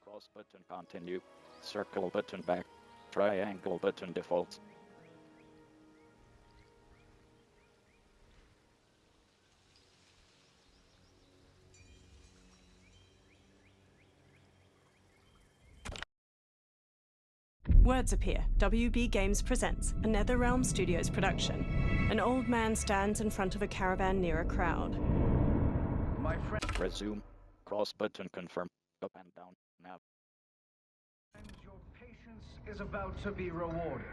Cross button continue. Circle button back. Triangle button default. Words appear. WB Games presents a NetherRealm Studios production. An old man stands in front of a caravan near a crowd. My friend. Resume. Cross button confirm. Up and down. Nav. And your patience is about to be rewarded.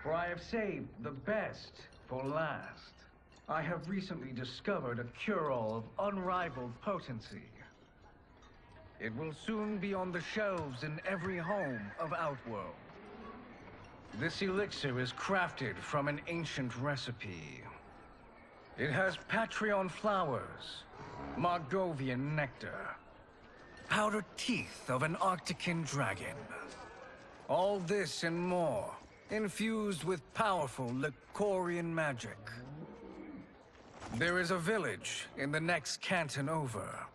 For I have saved the best for last. I have recently discovered a cure-all of unrivaled potency. It will soon be on the shelves in every home of Outworld. This elixir is crafted from an ancient recipe. It has Patreon flowers, Margovian nectar, powdered teeth of an Arctican dragon. All this and more, infused with powerful Lycorian magic. There is a village in the next canton over,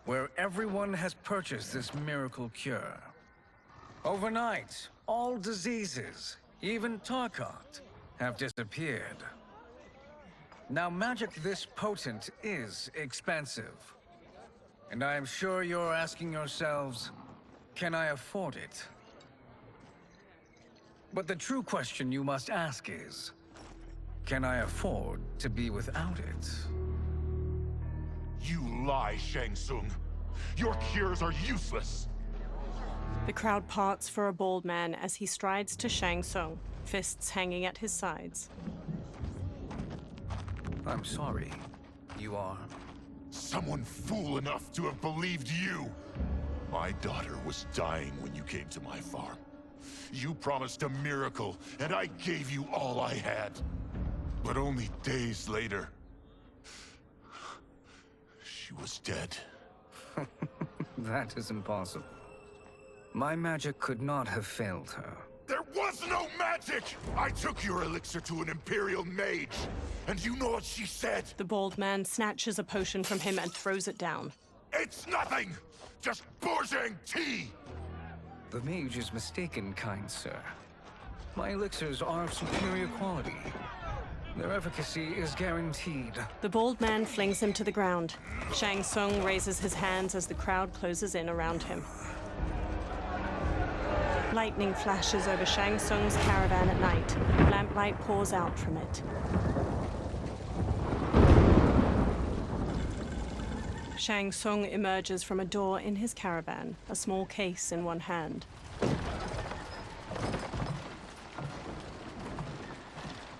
where everyone has purchased this miracle cure. Overnight, all diseases, even Tarkat, have disappeared. Now, magic this potent is expensive. And I am sure you're asking yourselves, can I afford it? But the true question you must ask is, can I afford to be without it? You lie, Shang Tsung. Your cures are useless. The crowd parts for a bald man as he strides to Shang Tsung, fists hanging at his sides. I'm sorry. You are? Someone fool enough to have believed you. My daughter was dying when you came to my farm. You promised a miracle, and I gave you all I had. But only days later, she was dead. That is impossible. My magic could not have failed her. There was no magic! I took your elixir to an Imperial mage, and you know what she said? The bald man snatches a potion from him and throws it down. It's nothing! Just Bourgeois tea! The mage is mistaken, kind sir. My elixirs are of superior quality. Their efficacy is guaranteed. The bald man flings him to the ground. Shang Tsung raises his hands as the crowd closes in around him. Lightning flashes over Shang Tsung's caravan at night. Lamplight pours out from it. Shang Tsung emerges from a door in his caravan, a small case in one hand.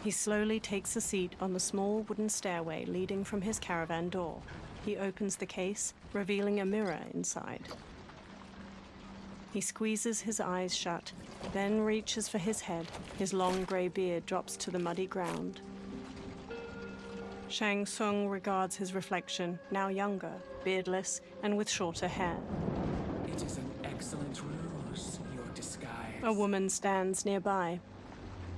He slowly takes a seat on the small wooden stairway leading from his caravan door. He opens the case, revealing a mirror inside. He squeezes his eyes shut, then reaches for his head. His long gray beard drops to the muddy ground. Shang Tsung regards his reflection, now younger, beardless, and with shorter hair. It is an excellent ruse, your disguise. A woman stands nearby.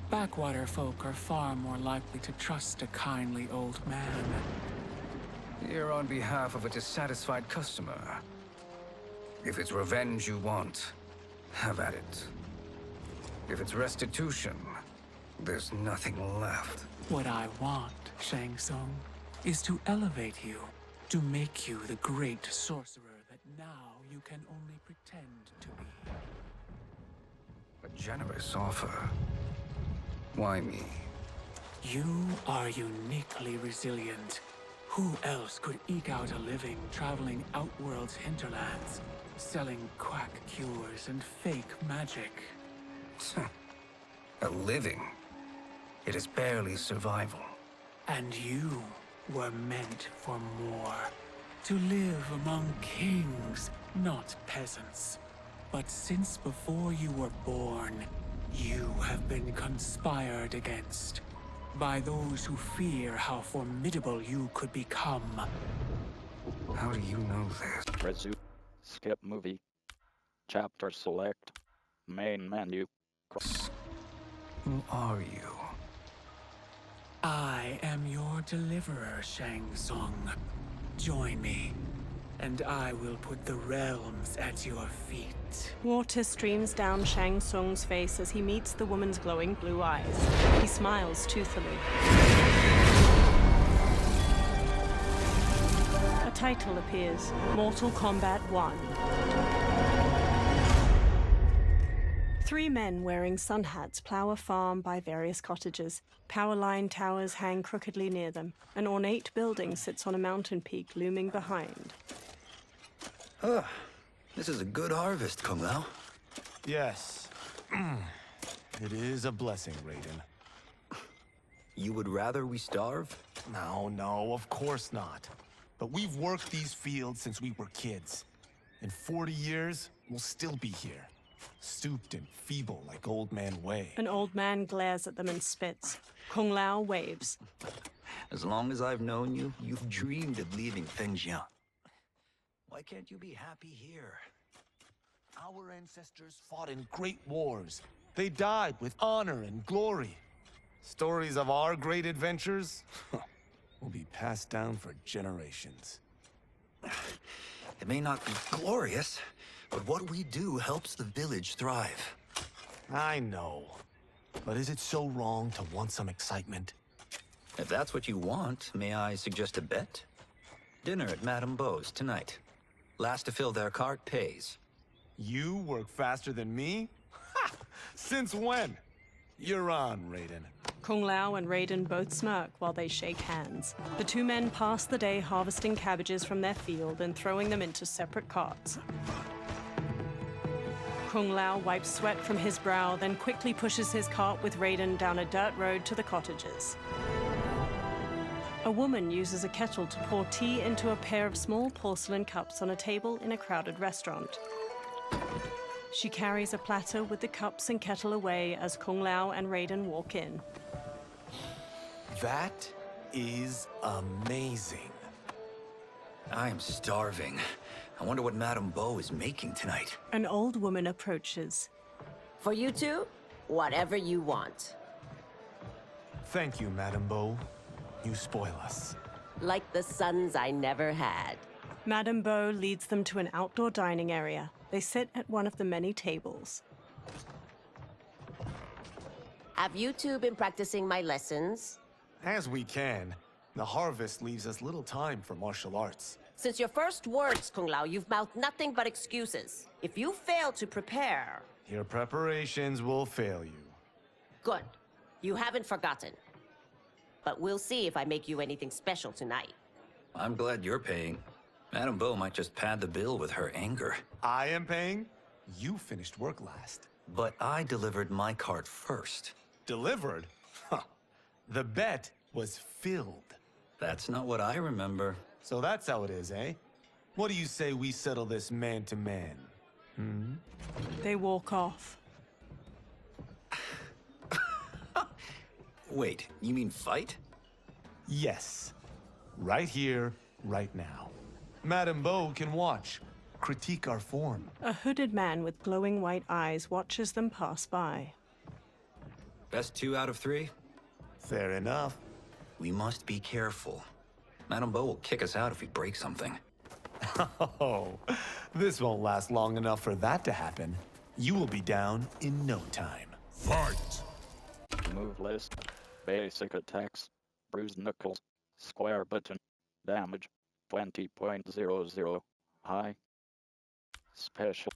Backwater folk are far more likely to trust a kindly old man. Here on behalf of a dissatisfied customer. If it's revenge you want, have at it. If it's restitution, there's nothing left. What I want, Shang Tsung, is to elevate you, to make you the great sorcerer that now you can only pretend to be. A generous offer. Why me? You are uniquely resilient. Who else could eke out a living traveling Outworld's hinterlands, selling quack cures and fake magic? A living? It is barely survival. And you were meant for more. To live among kings, not peasants. But since before you were born, you have been conspired against by those who fear how formidable you could become. How do you know this? Resume. Skip movie. Chapter select. Main menu. Who are you? I am your deliverer, Shang Tsung. Join me. and I will put the realms at your feet. Water streams down Shang Tsung's face as he meets the woman's glowing blue eyes. He smiles toothily. A title appears, Mortal Kombat 1. Three men wearing sun hats plow a farm by various cottages. Power line towers hang crookedly near them. An ornate building sits on a mountain peak looming behind. This is a good harvest, Kung Lao. Yes. It is a blessing, Raiden. You would rather we starve? No, of course not. But we've worked these fields since we were kids. In 40 years, we'll still be here. Stooped and feeble like Old Man Wei. An old man glares at them and spits. Kung Lao waves. As long as I've known you, you've dreamed of leaving Fengjiang. Why can't you be happy here? Our ancestors fought in great wars. They died with honor and glory. Stories of our great adventures will be passed down for generations. It may not be glorious, but what we do helps the village thrive. I know. But is it so wrong to want some excitement? If that's what you want, may I suggest a bet? Dinner at Madame Beau's tonight. Last to fill their cart pays. You work faster than me? Ha! Since when? You're on, Raiden. Kung Lao and Raiden both smirk while they shake hands. The two men pass the day harvesting cabbages from their field and throwing them into separate carts. Kung Lao wipes sweat from his brow, then quickly pushes his cart with Raiden down a dirt road to the cottages. A woman uses a kettle to pour tea into a pair of small porcelain cups on a table in a crowded restaurant. She carries a platter with the cups and kettle away as Kung Lao and Raiden walk in. That is amazing. I am starving. I wonder what Madame Beau is making tonight. An old woman approaches. For you two, whatever you want. Thank you, Madame Beau. You spoil us. Like the sons I never had. Madame Beau leads them to an outdoor dining area. They sit at one of the many tables. Have you two been practicing my lessons? As we can. The harvest leaves us little time for martial arts. Since your first words, Kung Lao, you've mouthed nothing but excuses. If you fail to prepare... Your preparations will fail you. Good. You haven't forgotten. But we'll see if I make you anything special tonight. I'm glad you're paying. Madame Beau might just pad the bill with her anger. I am paying? You finished work last. But I delivered my cart first. Delivered? Huh. The bet was filled. That's not what I remember. So that's how it is, eh? What do you say we settle this man to man? Hmm? They walk off. Wait, you mean fight? Yes. Right here, right now. Madame Beau can watch, critique our form. A hooded man with glowing white eyes watches them pass by. Best 2 out of 3? Fair enough. We must be careful. Madame Beau will kick us out if we break something. Oh, this won't last long enough for that to happen. You will be down in no time. Fight! Move list. Basic attacks. Bruised knuckles. Square button. Damage. 20.00. High. Special.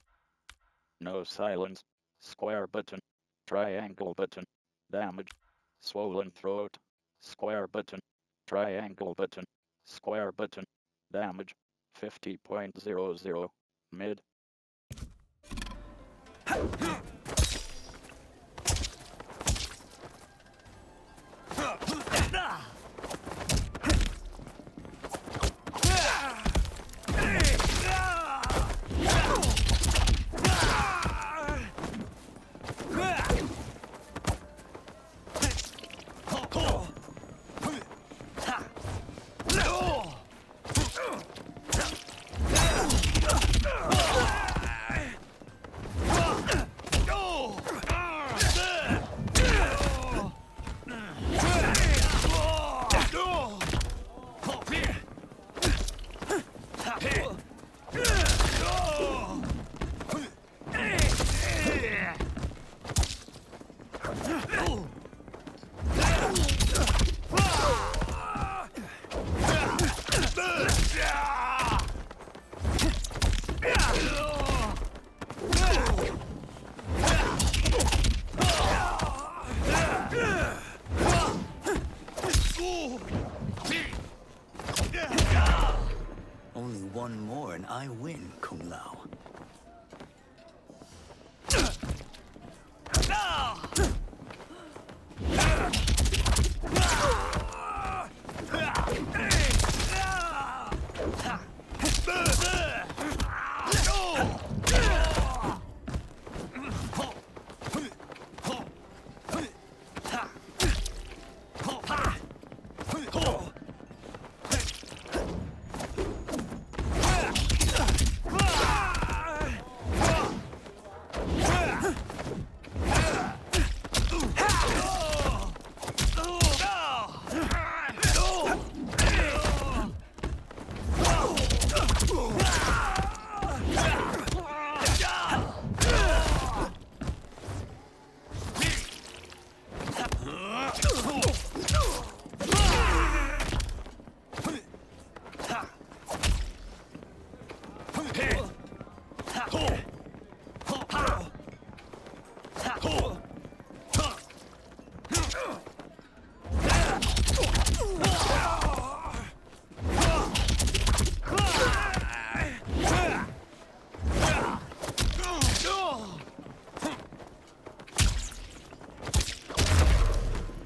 No silence. Square button. Triangle button. Damage. Swollen throat. Square button. Triangle button. Square button. Damage. 50.00. Mid.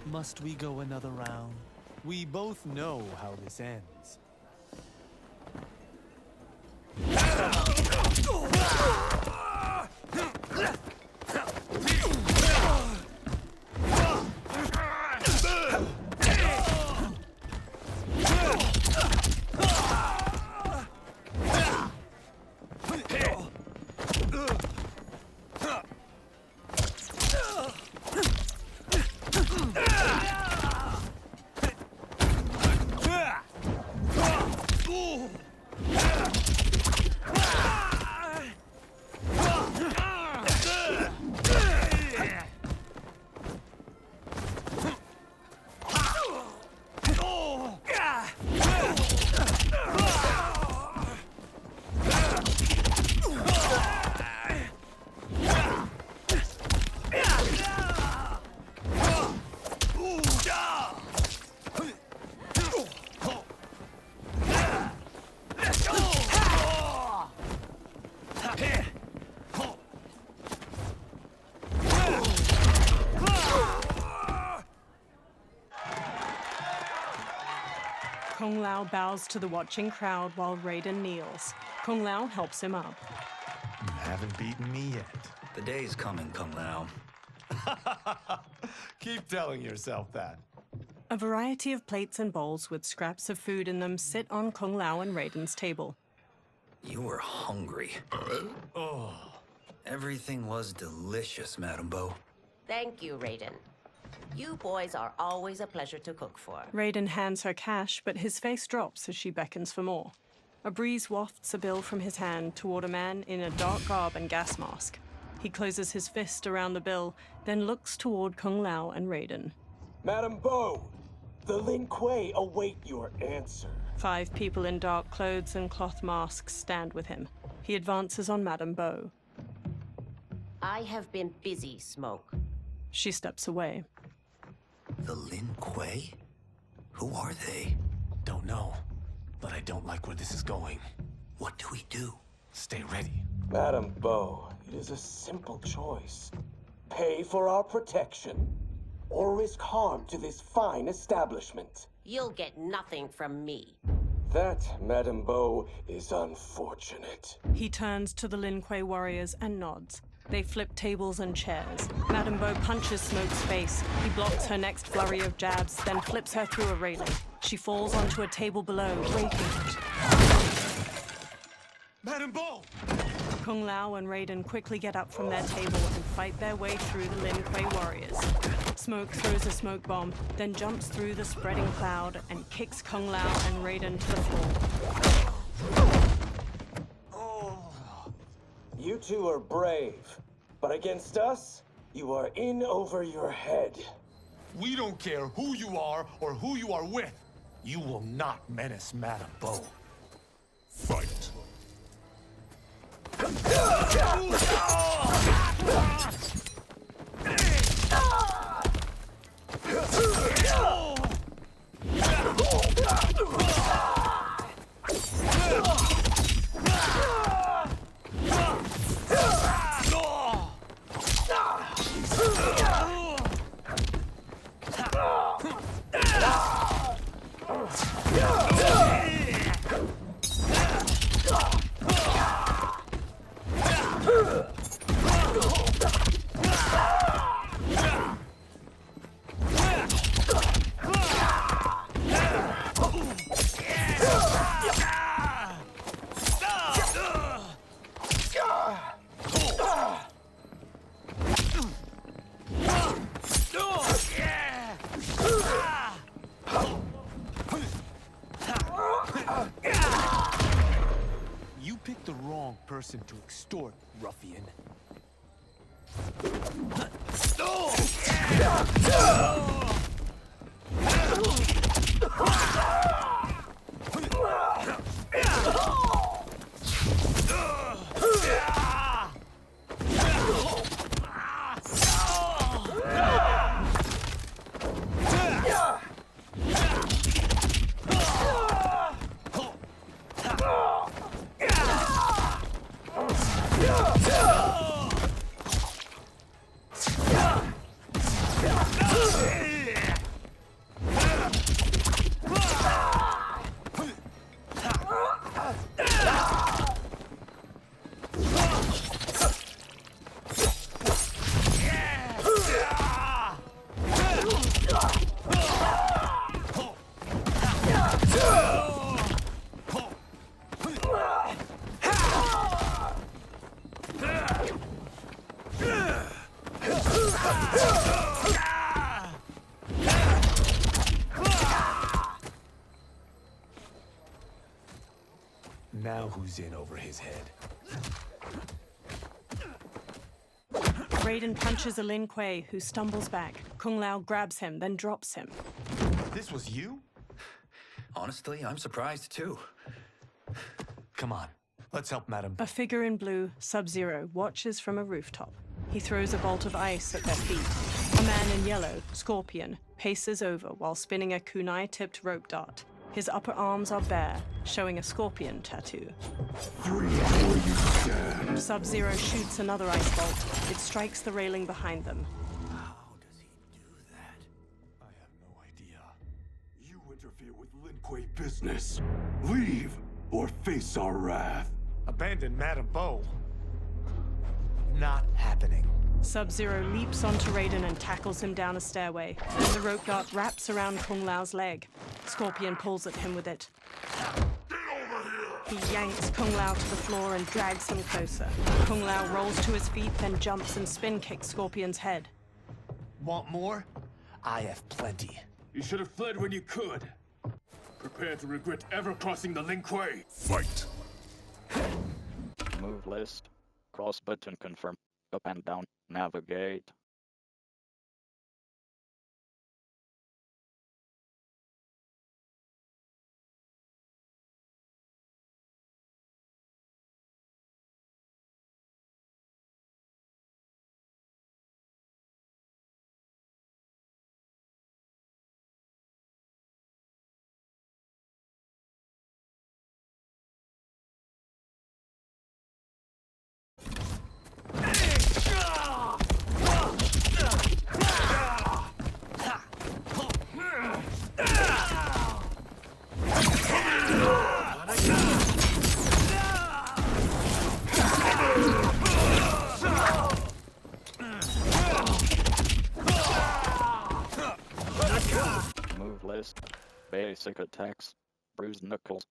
Must we go another round? We both know how this ends. Kung Lao bows to the watching crowd while Raiden kneels. Kung Lao helps him up. You haven't beaten me yet. The day's coming, Kung Lao. Keep telling yourself that. A variety of plates and bowls with scraps of food in them sit on Kung Lao and Raiden's table. You were hungry. Oh. Everything was delicious, Madame Bo. Thank you, Raiden. You boys are always a pleasure to cook for. Raiden hands her cash, but his face drops as she beckons for more. A breeze wafts a bill from his hand toward a man in a dark garb and gas mask. He closes his fist around the bill, then looks toward Kung Lao and Raiden. Madame Bo, the Lin Kuei await your answer. 5 people in dark clothes and cloth masks stand with him. He advances on Madame Bo. I have been busy, Smoke. She steps away. The Lin Kuei? Who are they? Don't know, but I don't like where this is going. What do we do? Stay ready. Madame Bo, it is a simple choice. Pay for our protection, or risk harm to this fine establishment. You'll get nothing from me. That, Madame Bo, is unfortunate. He turns to the Lin Kuei warriors and nods. They flip tables and chairs. Madame Bo punches Smoke's face. He blocks her next flurry of jabs, then flips her through a railing. She falls onto a table below, breaking it. Madame Bo! Kung Lao and Raiden quickly get up from their table and fight their way through the Lin Kuei warriors. Smoke throws a smoke bomb, then jumps through the spreading cloud and kicks Kung Lao and Raiden to the floor. You two are brave, but against us, you are in over your head. We don't care who you are or who you are with. You will not menace Madame Bo. Fight. You picked the wrong person to extort, ruffian. Now who's in over his head? Raiden punches a Lin Kuei, who stumbles back. Kung Lao grabs him, then drops him. This was you? Honestly, I'm surprised too. Come on, let's help Madam. A figure in blue, Sub-Zero, watches from a rooftop. He throws a bolt of ice at their feet. A man in yellow, Scorpion, paces over while spinning a kunai-tipped rope dart. His upper arms are bare, showing a scorpion tattoo. Sub-Zero shoots another ice bolt. It strikes the railing behind them. How does he do that? I have no idea. You interfere with Lin Kuei business. Leave or face our wrath. Abandon Madam Bo? Not happening. Sub-Zero leaps onto Raiden and tackles him down a stairway. The rope dart wraps around Kung Lao's leg. Scorpion pulls at him with it. He yanks Kung Lao to the floor and drags him closer. Kung Lao rolls to his feet, then jumps and spin kicks Scorpion's head. Want more? I have plenty. You should have fled when you could. Prepare to regret ever crossing the Lin Kuei. Fight! Move list. Cross button confirm. Up and down. Navigate. Move list. Basic attacks. Bruised knuckles.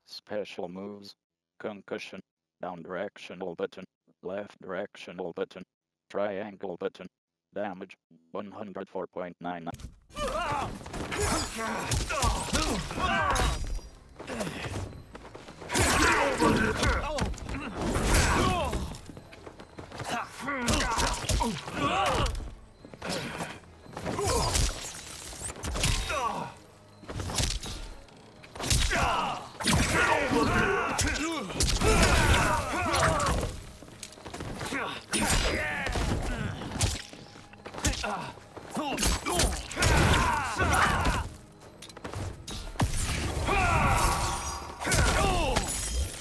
Special moves. Concussion. Down directional button. Left directional button. Triangle button. Damage 104.99.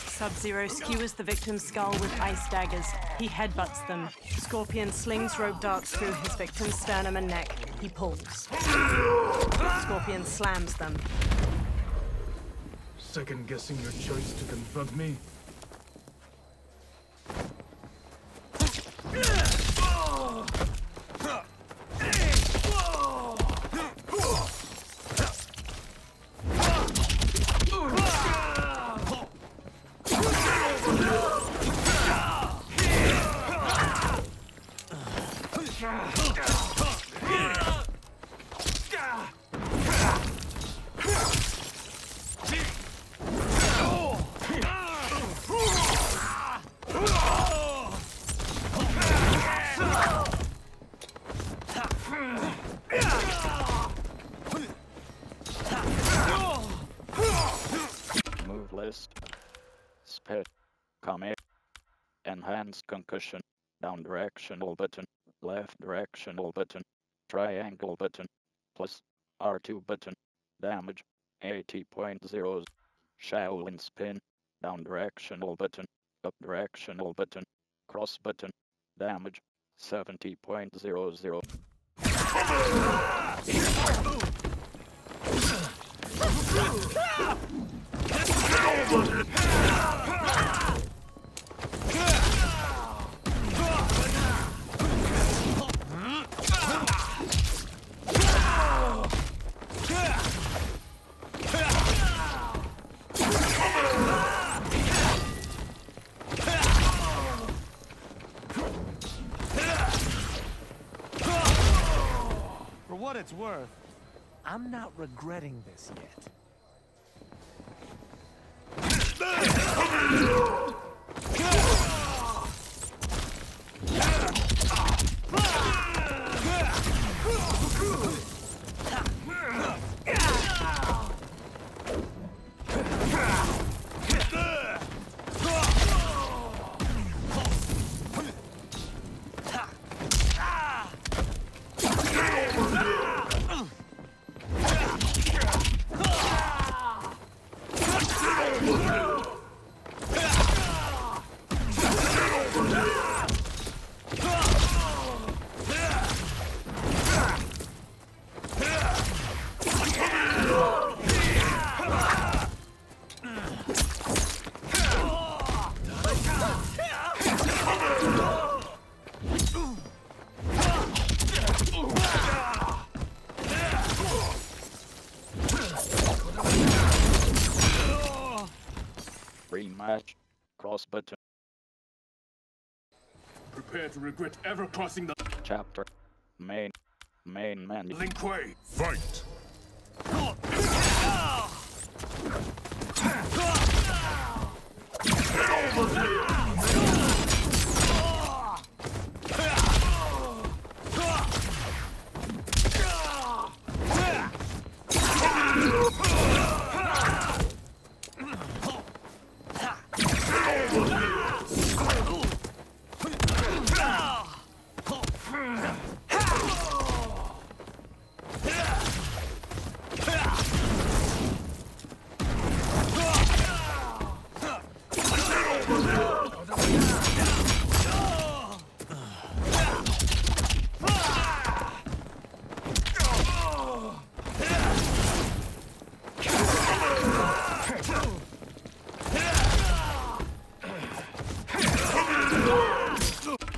Sub-Zero skewers the victim's skull with ice daggers. He headbutts them. Scorpion slings rope darts through his victim's sternum and neck. He pulls. Scorpion slams them. Second-guessing your choice to confront me? Enhanced concussion. Down directional button. Left directional button. Triangle button. Plus R2 button. Damage 80.0. Shaolin spin. Down directional button. Up directional button. Cross button. Damage 70.00. For what it's worth, I'm not regretting this yet. Rematch. Cross button. Prepare to regret ever crossing the Chapter. Main menu. Lin Kuei. Fight!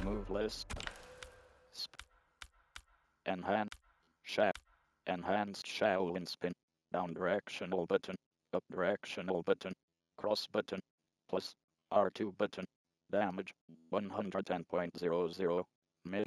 Move list. Enhanced Shaolin spin. Down directional button. Up directional button. Cross button. Plus R2 button. Damage 110.00. Mid.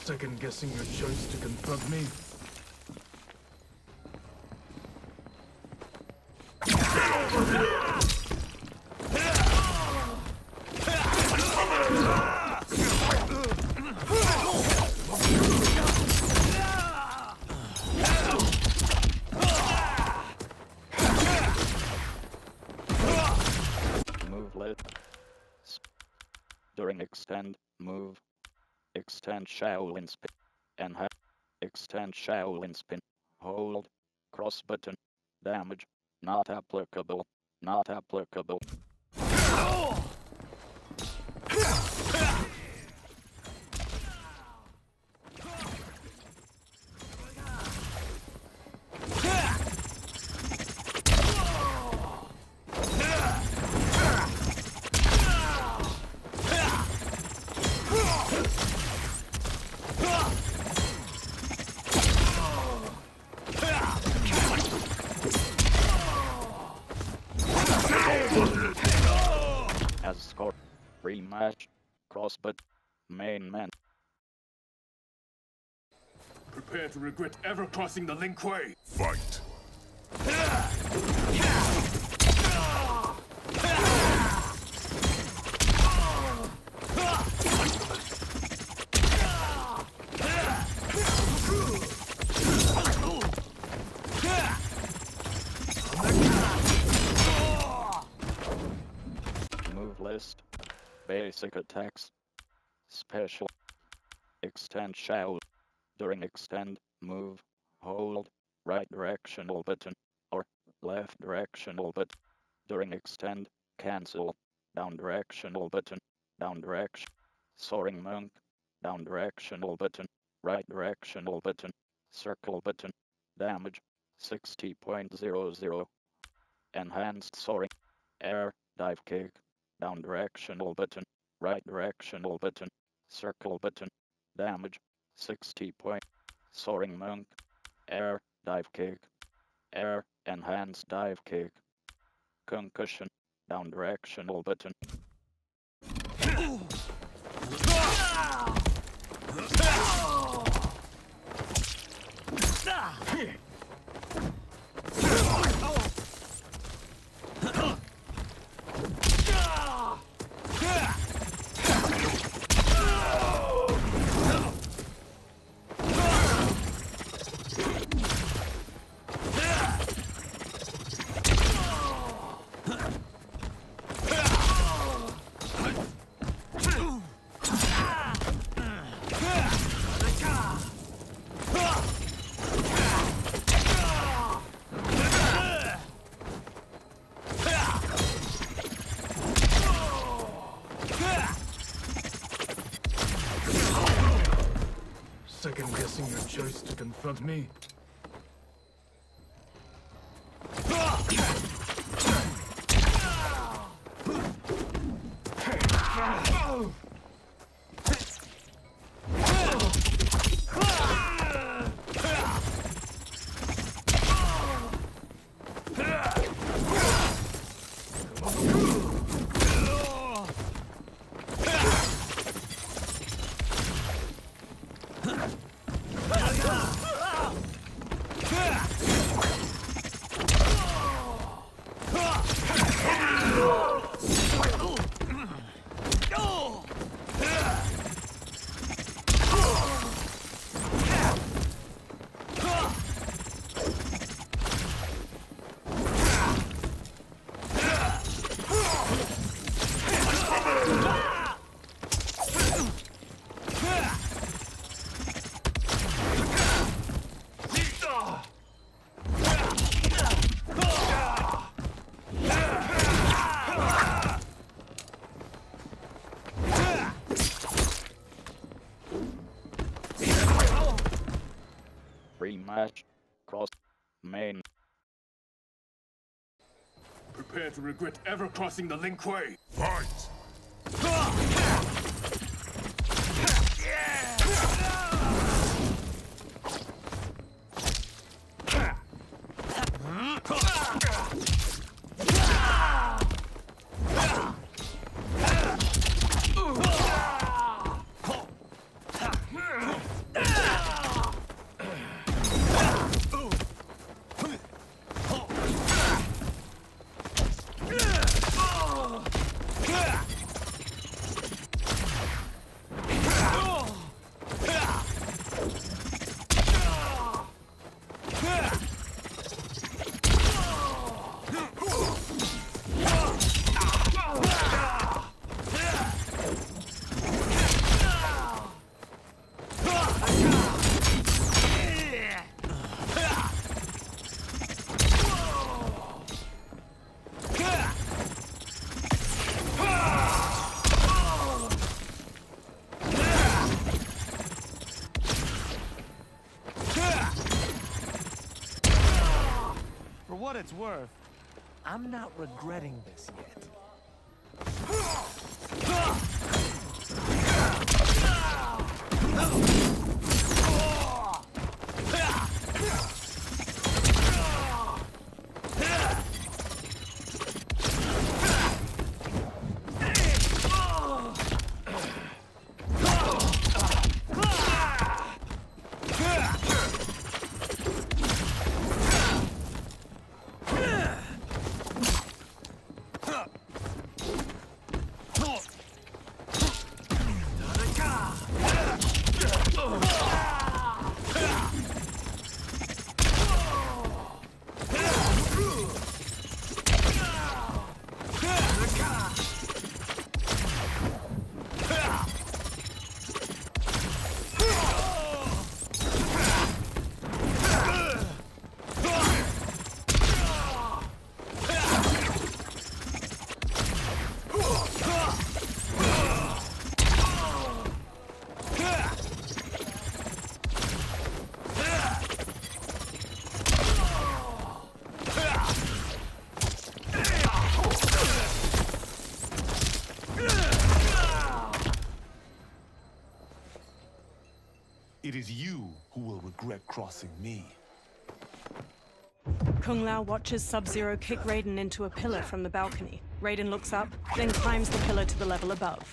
Second guessing your choice to confront me? Move list. During extend. Move. Extend Shaolin spin. Enhance. Extend Shaolin spin. Hold. Cross button. Damage. Not applicable. Not applicable. Rematch. Crossbut. Main man. Prepare to regret ever crossing the Lin Kuei. Fight. Move list. Basic attacks. Special. Extend shout. During extend, move, hold, right directional button, or left directional button. During extend, cancel, down directional button, down direction. Soaring monk, down directional button, right directional button, circle button. Damage, 60.00. Enhanced soaring, air, dive kick, down directional button, right directional button, circle button. Damage, 60 point. Soaring monk, air, dive kick, air, enhanced dive kick. Concussion, down directional button. Second guessing your choice to confront me. Rematch. Cross. Main. Prepare to regret ever crossing the Lin Kuei. Fight! For what it's worth, I'm not regretting this yet. It is you who will regret crossing me. Kung Lao watches Sub-Zero kick Raiden into a pillar from the balcony. Raiden looks up, then climbs the pillar to the level above.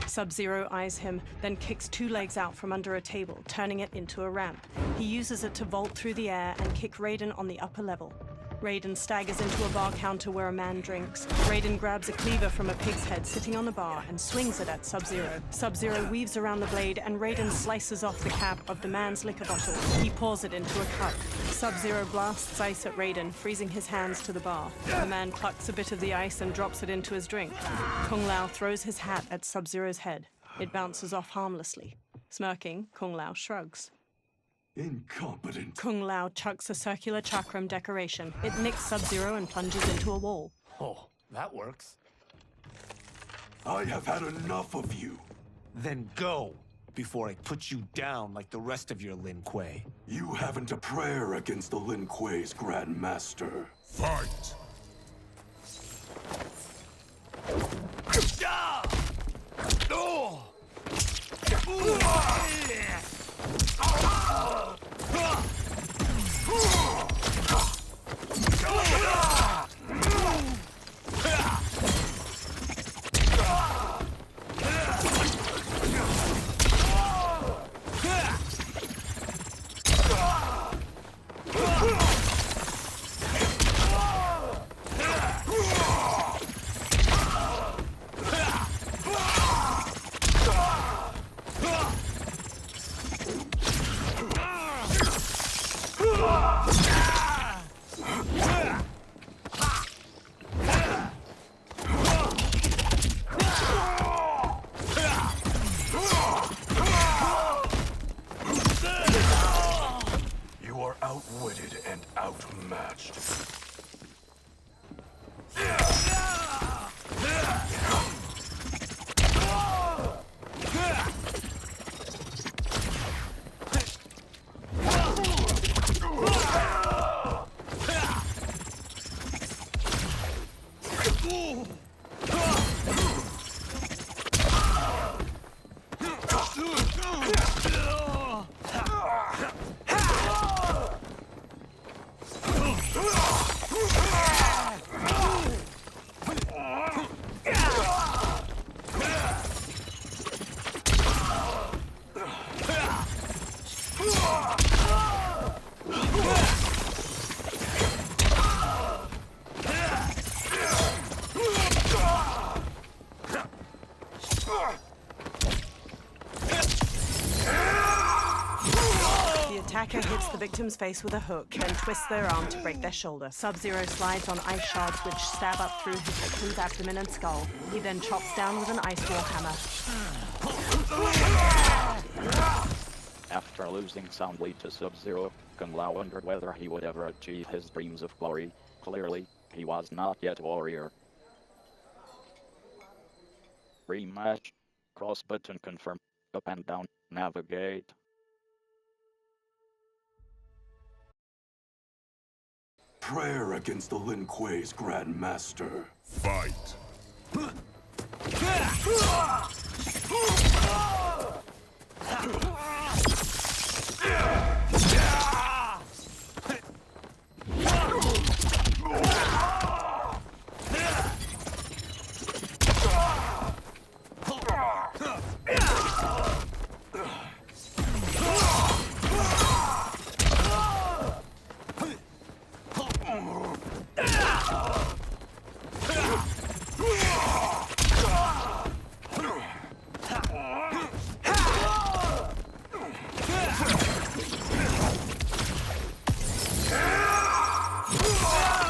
Sub-Zero eyes him, then kicks 2 legs out from under a table, turning it into a ramp. He uses it to vault through the air and kick Raiden on the upper level. Raiden staggers into a bar counter where a man drinks. Raiden grabs a cleaver from a pig's head sitting on the bar and swings it at Sub-Zero. Sub-Zero weaves around the blade and Raiden slices off the cap of the man's liquor bottle. He pours it into a cup. Sub-Zero blasts ice at Raiden, freezing his hands to the bar. The man plucks a bit of the ice and drops it into his drink. Kung Lao throws his hat at Sub-Zero's head. It bounces off harmlessly. Smirking, Kung Lao shrugs. Incompetent. Kung Lao chucks a circular chakram decoration. It nicks Sub-Zero and plunges into a wall. Oh, that works. I have had enough of you. Then go, before I put you down like the rest of your Lin Kuei. You haven't a prayer against the Lin Kuei's Grand Master. Fight! You are outwitted and outmatched. The attacker hits the victim's face with a hook, then twists their arm to break their shoulder. Sub-Zero slides on ice shards which stab up through his victim's abdomen and skull. He then chops down with an ice wall hammer. After losing soundly to Sub-Zero, Kung Lao wondered whether he would ever achieve his dreams of glory. Clearly, he was not yet a warrior. Rematch. Cross button confirm. Up and down. Navigate. Prayer against the Lin Kuei's Grand Master. Fight!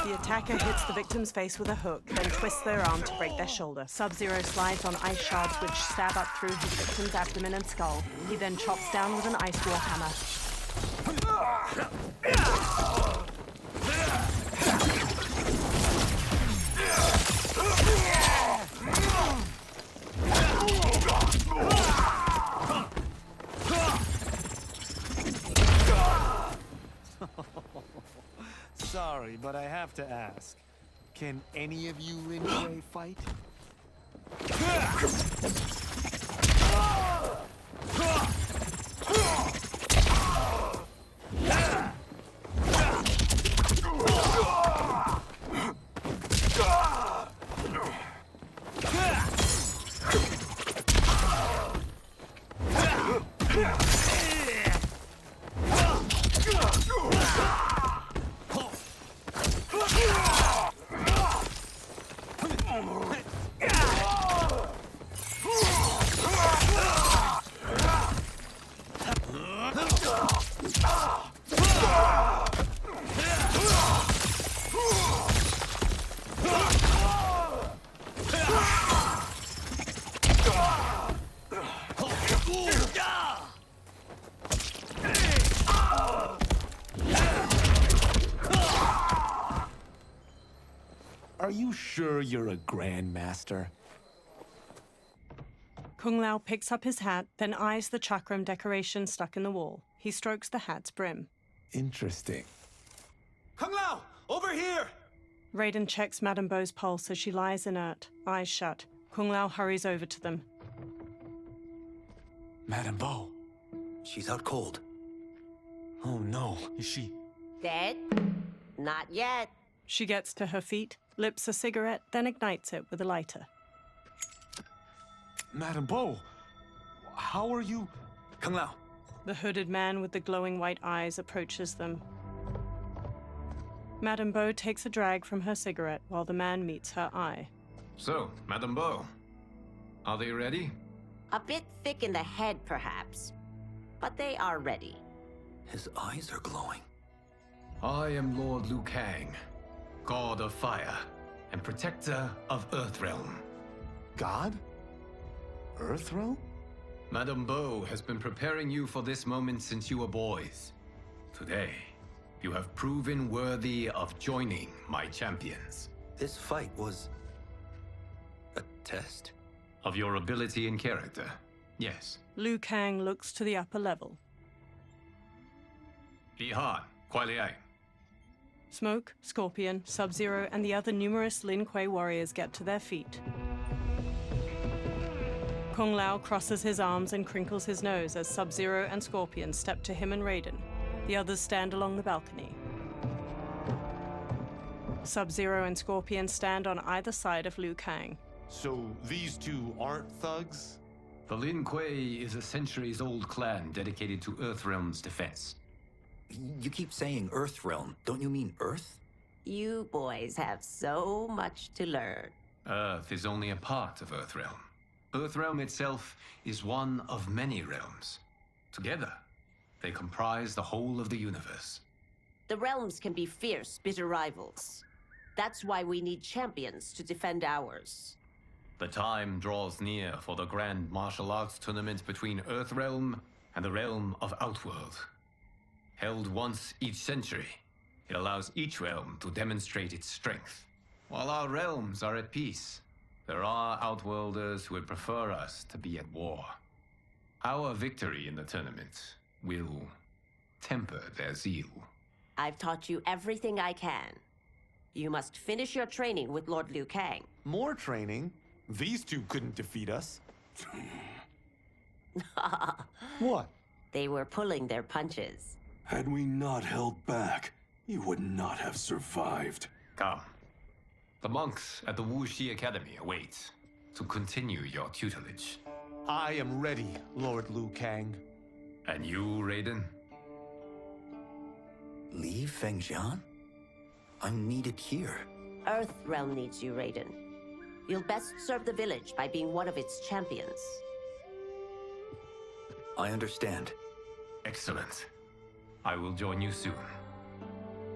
The attacker hits the victim's face with a hook, then twists their arm to break their shoulder. Sub-Zero slides on ice shards which stab up through his victim's abdomen and skull. He then chops down with an ice wall hammer. Sorry, but I have to ask. Can any of you Lin Kuei fight? Are you sure you're a grandmaster? Kung Lao picks up his hat, then eyes the chakram decoration stuck in the wall. He strokes the hat's brim. Interesting. Kung Lao! Over here! Raiden checks Madame Beau's pulse as she lies inert, eyes shut. Kung Lao hurries over to them. Madame Beau. She's out cold. Oh no, is she? Dead? Not yet. She gets to her feet, lips a cigarette, then ignites it with a lighter. Madame Beau, how are you? Kung Lao. The hooded man with the glowing white eyes approaches them. Madame Beau takes a drag from her cigarette while the man meets her eye. So, Madame Beau, are they ready? A bit thick in the head, perhaps. But they are ready. His eyes are glowing. I am Lord Liu Kang, God of Fire and Protector of Earthrealm. God? Earthrealm? Madame Beau has been preparing you for this moment since you were boys. Today, you have proven worthy of joining my champions. This fight was a test? Of your ability and character, yes. Liu Kang looks to the upper level. Ihan, Kuai Liang. Smoke, Scorpion, Sub-Zero, and the other numerous Lin Kuei warriors get to their feet. Kung Lao crosses his arms and crinkles his nose as Sub-Zero and Scorpion step to him and Raiden. The others stand along the balcony. Sub-Zero and Scorpion stand on either side of Liu Kang. So these two aren't thugs? The Lin Kuei is a centuries-old clan dedicated to Earthrealm's defense. You keep saying Earthrealm. Don't you mean Earth? You boys have so much to learn. Earth is only a part of Earthrealm. Earthrealm itself is one of many realms. Together, they comprise the whole of the universe. The realms can be fierce, bitter rivals. That's why we need champions to defend ours. The time draws near for the grand martial arts tournament between Earthrealm and the realm of Outworld. Held once each century, it allows each realm to demonstrate its strength. While our realms are at peace, there are Outworlders who would prefer us to be at war. Our victory in the tournament will temper their zeal. I've taught you everything I can. You must finish your training with Lord Liu Kang. More training? These two couldn't defeat us. What? They were pulling their punches. Had we not held back, you would not have survived. Come. The monks at the Wuxi Academy await to continue your tutelage. I am ready, Lord Liu Kang. And you, Raiden? Leave Fengjian? I'm needed here. Earthrealm needs you, Raiden. You'll best serve the village by being one of its champions. I understand. Excellent. I will join you soon.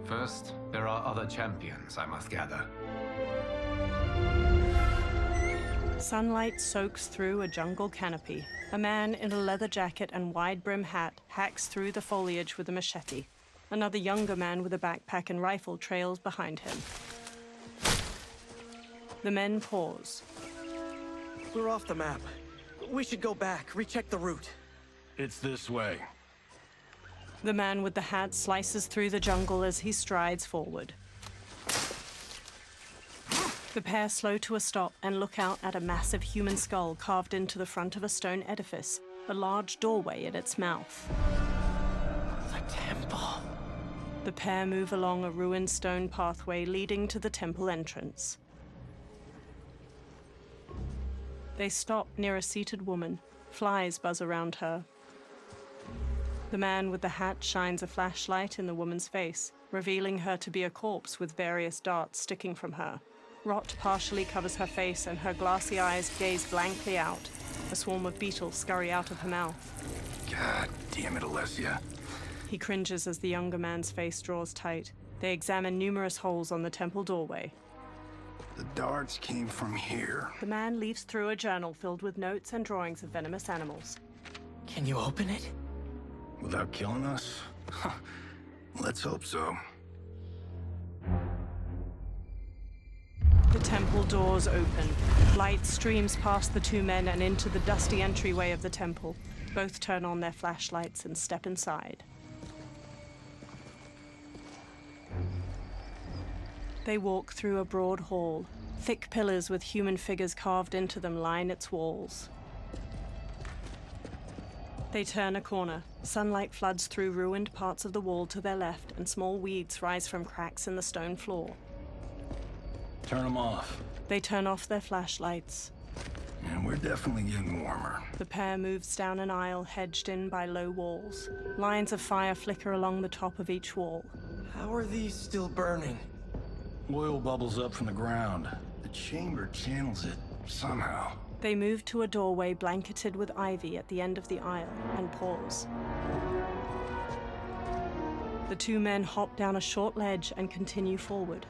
First, there are other champions I must gather. Sunlight soaks through a jungle canopy. A man in a leather jacket and wide-brim hat hacks through the foliage with a machete. Another younger man with a backpack and rifle trails behind him. The men pause. We're off the map. We should go back, recheck the route. It's this way. The man with the hat slices through the jungle as he strides forward. The pair slow to a stop and look out at a massive human skull carved into the front of a stone edifice, a large doorway at its mouth. The temple. The pair move along a ruined stone pathway leading to the temple entrance. They stop near a seated woman. Flies buzz around her. The man with the hat shines a flashlight in the woman's face, revealing her to be a corpse with various darts sticking from her. Rot partially covers her face and her glassy eyes gaze blankly out. A swarm of beetles scurry out of her mouth. God damn it, Alessia. He cringes as the younger man's face draws tight. They examine numerous holes on the temple doorway. The darts came from here. The man leaves through a journal filled with notes and drawings of venomous animals. Can you open it? Without killing us? Let's hope so. temple doors open. Light streams past the two men and into the dusty entryway of the temple. Both turn on their flashlights and step inside. They walk through a broad hall. Thick pillars with human figures carved into them line its walls. They turn a corner. Sunlight floods through ruined parts of the wall to their left, and small weeds rise from cracks in the stone floor. Turn them off. They turn off their flashlights. And we're definitely getting warmer. The pair moves down an aisle hedged in by low walls. Lines of fire flicker along the top of each wall. How are these still burning? Oil bubbles up from the ground. The chamber channels it somehow. They move to a doorway blanketed with ivy at the end of the aisle and pause. The two men hop down a short ledge and continue forward.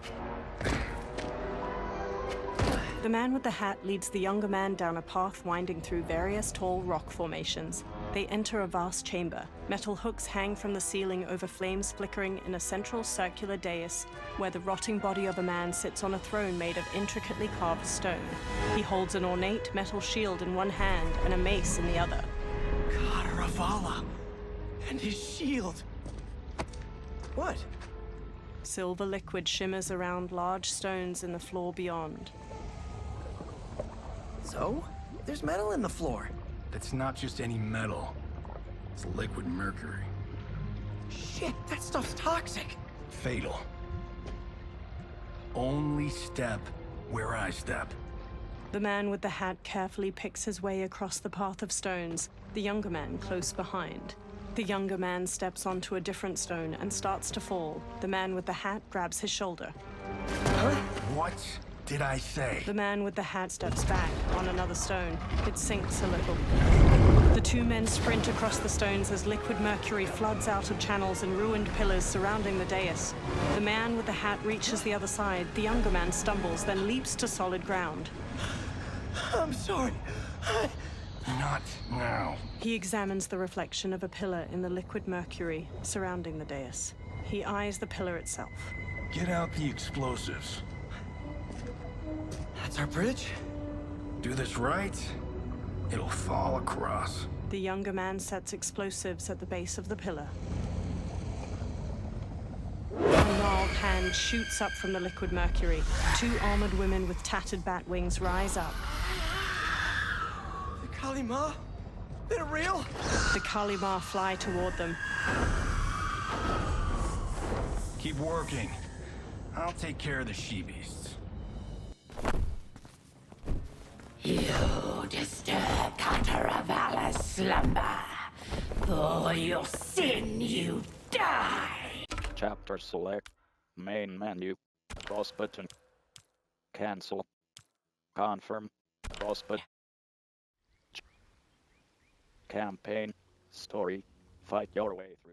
The man with the hat leads the younger man down a path winding through various tall rock formations. They enter a vast chamber. Metal hooks hang from the ceiling over flames flickering in a central circular dais where the rotting body of a man sits on a throne made of intricately carved stone. He holds an ornate metal shield in one hand and a mace in the other. Ravala! And his shield! What? Silver liquid shimmers around large stones in the floor beyond. So? There's metal in the floor. It's not just any metal. It's liquid mercury. Shit, that stuff's toxic. Fatal. Only step where I step. The man with the hat carefully picks his way across the path of stones, the younger man close behind. The younger man steps onto a different stone and starts to fall. The man with the hat grabs his shoulder. Huh? What did I say? The man with the hat steps back on another stone. It sinks a little. The two men sprint across the stones as liquid mercury floods out of channels and ruined pillars surrounding the dais. The man with the hat reaches the other side. The younger man stumbles, then leaps to solid ground. I'm sorry. Not now. He examines the reflection of a pillar in the liquid mercury surrounding the dais. He eyes the pillar itself. Get out the explosives. That's our bridge? Do this right, it'll fall across. The younger man sets explosives at the base of the pillar. A gnarled hand shoots up from the liquid mercury. Two armored women with tattered bat wings rise up. The Kalima? They're real? The Kalima fly toward them. Keep working. I'll take care of the she-beasts. You disturb Cataravalla's slumber. For your sin, you die. Chapter select. Main menu. Cross button. Cancel. Confirm. Cross button. Campaign. Story. Fight your way through.